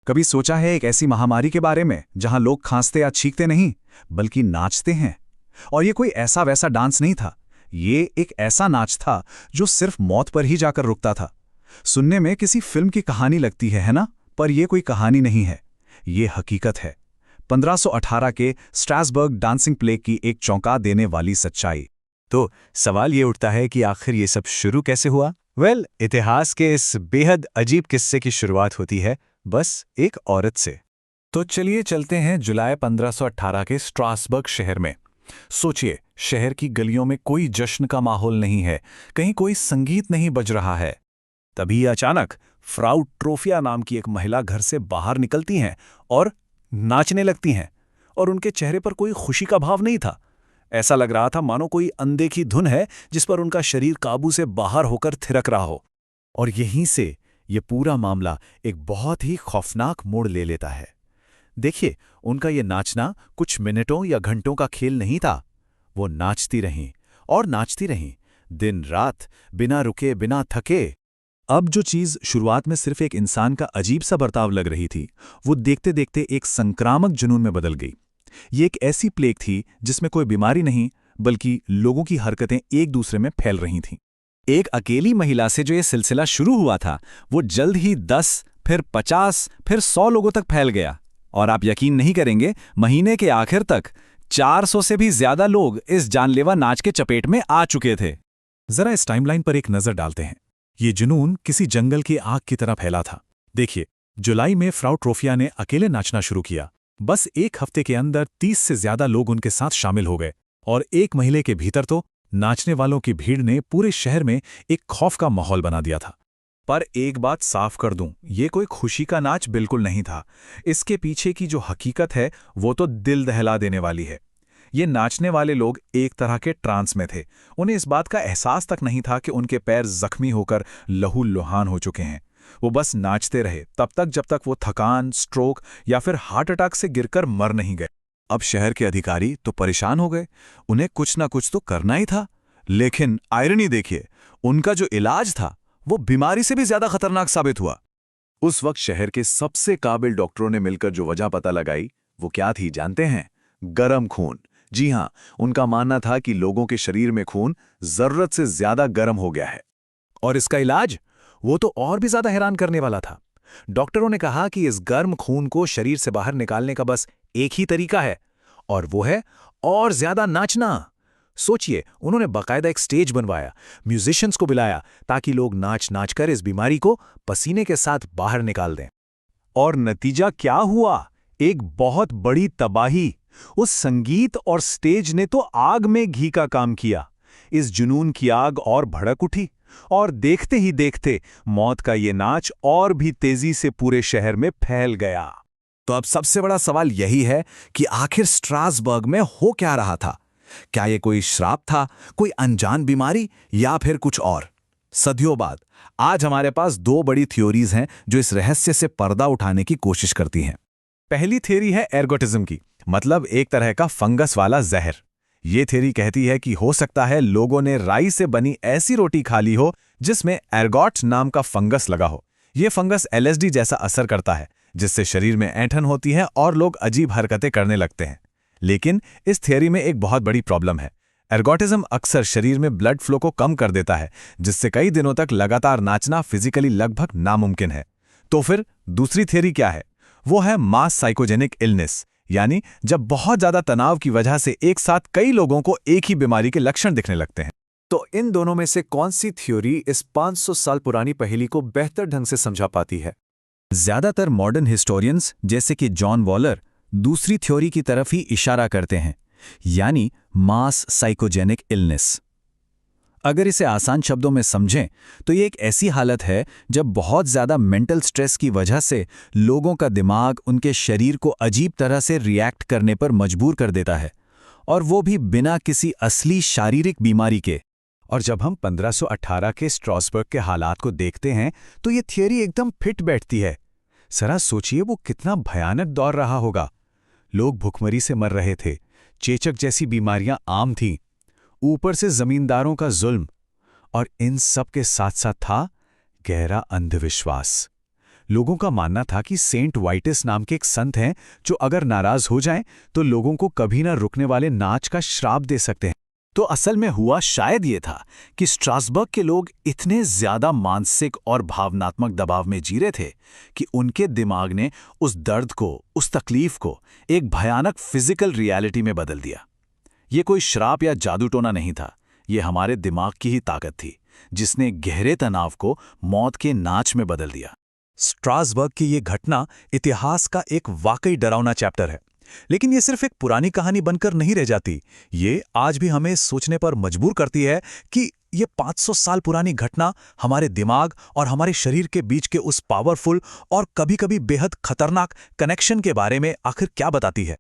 कभी सोचा है एक ऐसी महामारी के बारे में जहां लोग खांसते या छींकते नहीं बल्कि नाचते हैं? और ये कोई ऐसा वैसा डांस नहीं था। ये एक ऐसा नाच था जो सिर्फ मौत पर ही जाकर रुकता था। सुनने में किसी फिल्म की कहानी लगती है ना? पर यह कोई कहानी नहीं है, ये हकीकत है। 1518 के स्ट्रासबर्ग डांसिंग प्ले की एक चौंका देने वाली सच्चाई। तो सवाल ये उठता है कि आखिर ये सब शुरू कैसे हुआ? इतिहास के इस बेहद अजीब किस्से की शुरुआत होती है बस एक औरत से। तो चलिए चलते हैं जुलाई 1518 के स्ट्रासबर्ग शहर में। सोचिए, शहर की गलियों में कोई जश्न का माहौल नहीं है, कहीं कोई संगीत नहीं बज रहा है। तभी अचानक फ्राउ ट्रोफिया नाम की एक महिला घर से बाहर निकलती हैं और नाचने लगती हैं, और उनके चेहरे पर कोई खुशी का भाव नहीं था। ऐसा लग रहा था मानो कोई अनदेखी धुन है जिस पर उनका शरीर काबू से बाहर होकर थिरक रहा हो। और यहीं से ये पूरा मामला एक बहुत ही खौफनाक मोड़ ले लेता है। देखिए, उनका ये नाचना कुछ मिनटों या घंटों का खेल नहीं था। वो नाचती रहीं और नाचती रहीं, दिन रात, बिना रुके, बिना थके। अब जो चीज़ शुरुआत में सिर्फ एक इंसान का अजीब सा बर्ताव लग रही थी, वो देखते देखते एक संक्रामक जुनून में बदल गई। ये एक ऐसी प्लेग थी जिसमें कोई बीमारी नहीं, बल्कि लोगों की हरकतें एक दूसरे में फैल रही थीं। एक अकेली महिला से जो ये सिलसिला शुरू हुआ था, वो जल्द ही 10, फिर 50, फिर 100 लोगों तक फैल गया। और आप यकीन नहीं करेंगे, महीने के आखिर तक 400 से भी ज्यादा लोग इस जानलेवा नाच के चपेट में आ चुके थे। जरा इस टाइमलाइन पर एक नजर डालते हैं। ये जुनून किसी जंगल की आग की तरह फैला था। देखिए, जुलाई में फ्राउ ट्रोफिया ने अकेले नाचना शुरू किया। बस एक हफ्ते के अंदर 30 से ज्यादा लोग उनके साथ शामिल हो गए, और एक महीने के भीतर तो नाचने वालों की भीड़ ने पूरे शहर में एक खौफ का माहौल बना दिया था। पर एक बात साफ कर दूं, ये कोई खुशी का नाच बिल्कुल नहीं था। इसके पीछे की जो हकीकत है वो तो दिल दहला देने वाली है। ये नाचने वाले लोग एक तरह के ट्रांस में थे। उन्हें इस बात का एहसास तक नहीं था कि उनके पैर जख्मी होकर लहूलुहान हो चुके हैं। वो बस नाचते रहे तब तक जब तक वो थकान, स्ट्रोक या फिर हार्ट अटैक से गिरकर मर नहीं गए। अब शहर के अधिकारी तो परेशान हो गए, उन्हें कुछ ना कुछ तो करना ही था। लेकिन आयरनी देखिए, उनका जो इलाज था वो बीमारी से भी ज्यादा खतरनाक साबित हुआ। उस वक्त शहर के सबसे काबिल डॉक्टरों ने मिलकर जो वजह पता लगाई, वो क्या थी जानते हैं? गरम खून। जी हां, उनका मानना था कि लोगों के शरीर में खून जरूरत से ज्यादा गर्म हो गया है। और इसका इलाज, वो तो और भी ज्यादा हैरान करने वाला था। डॉक्टरों ने कहा कि इस गर्म खून को शरीर से बाहर निकालने का बस एक ही तरीका है, और वो है और ज्यादा नाचना। सोचिए, उन्होंने बाकायदा एक स्टेज बनवाया, म्यूजिशियंस को बुलाया ताकि लोग नाच नाच कर इस बीमारी को पसीने के साथ बाहर निकाल दें। और नतीजा क्या हुआ? एक बहुत बड़ी तबाही। उस संगीत और स्टेज ने तो आग में घी का काम किया। इस जुनून की आग और भड़क उठी, और देखते ही देखते मौत का ये नाच और भी तेजी से पूरे शहर में फैल गया। तो अब सबसे बड़ा सवाल यही है कि आखिर स्ट्रासबर्ग में हो क्या रहा था? क्या ये कोई श्राप था, कोई अनजान बीमारी, या फिर कुछ और? सदियों बाद आज हमारे पास दो बड़ी थ्योरीज हैं जो इस रहस्य से पर्दा उठाने की कोशिश करती हैं। पहली थ्योरी है एर्गोटिज्म की, मतलब एक तरह का फंगस वाला जहर। ये थ्योरी कहती है कि हो सकता है लोगों ने राई से बनी ऐसी रोटी खा ली हो जिसमें एर्गोट नाम का फंगस लगा हो। ये फंगस एलएसडी जैसा असर करता है, जिससे शरीर में ऐंठन होती है और लोग अजीब हरकतें करने लगते हैं। लेकिन इस थ्योरी में एक बहुत बड़ी प्रॉब्लम है। एर्गोटिज्म अक्सर शरीर में ब्लड फ्लो को कम कर देता है, जिससे कई दिनों तक लगातार नाचना फिजिकली लगभग नामुमकिन है। तो फिर दूसरी थ्योरी क्या है? वो है मास साइकोजेनिक इलनेस, यानी जब बहुत ज्यादा तनाव की वजह से एक साथ कई लोगों को एक ही बीमारी के लक्षण दिखने लगते हैं। तो इन दोनों में से कौन सी थ्योरी इस 500 साल पुरानी पहेली को बेहतर ढंग से समझा पाती है? ज्यादातर मॉडर्न हिस्टोरियंस जैसे कि जॉन वॉलर दूसरी थ्योरी की तरफ ही इशारा करते हैं, यानी मास साइकोजेनिक इलनेस। अगर इसे आसान शब्दों में समझें तो ये एक ऐसी हालत है जब बहुत ज़्यादा मेंटल स्ट्रेस की वजह से लोगों का दिमाग उनके शरीर को अजीब तरह से रिएक्ट करने पर मजबूर कर देता है, और वो भी बिना किसी असली शारीरिक बीमारी के। और जब हम 1518 के स्ट्रासबर्ग के हालात को देखते हैं तो ये थियरी एकदम फिट बैठती है। जरा सोचिए, वो कितना भयानक दौर रहा होगा। लोग भुखमरी से मर रहे थे, चेचक जैसी बीमारियां आम थीं, ऊपर से जमींदारों का जुल्म, और इन सब के साथ साथ था गहरा अंधविश्वास। लोगों का मानना था कि सेंट वाइटिस नाम के एक संत हैं जो अगर नाराज हो जाएं तो लोगों को कभी ना रुकने वाले नाच का श्राप दे सकते हैं। तो असल में हुआ शायद ये था कि स्ट्रासबर्ग के लोग इतने ज्यादा मानसिक और भावनात्मक दबाव में जी रहे थे कि उनके दिमाग ने उस दर्द को, उस तकलीफ को एक भयानक फिजिकल रियलिटी में बदल दिया। ये कोई श्राप या जादू टोना नहीं था, ये हमारे दिमाग की ही ताकत थी जिसने गहरे तनाव को मौत के नाच में बदल दिया। स्ट्रासबर्ग की ये घटना इतिहास का एक वाकई डरावना चैप्टर है, लेकिन ये सिर्फ एक पुरानी कहानी बनकर नहीं रह जाती। ये आज भी हमें सोचने पर मजबूर करती है कि ये 500 साल पुरानी घटना हमारे दिमाग और हमारे शरीर के बीच के उस पावरफुल और कभी-कभी बेहद खतरनाक कनेक्शन के बारे में आखिर क्या बताती है।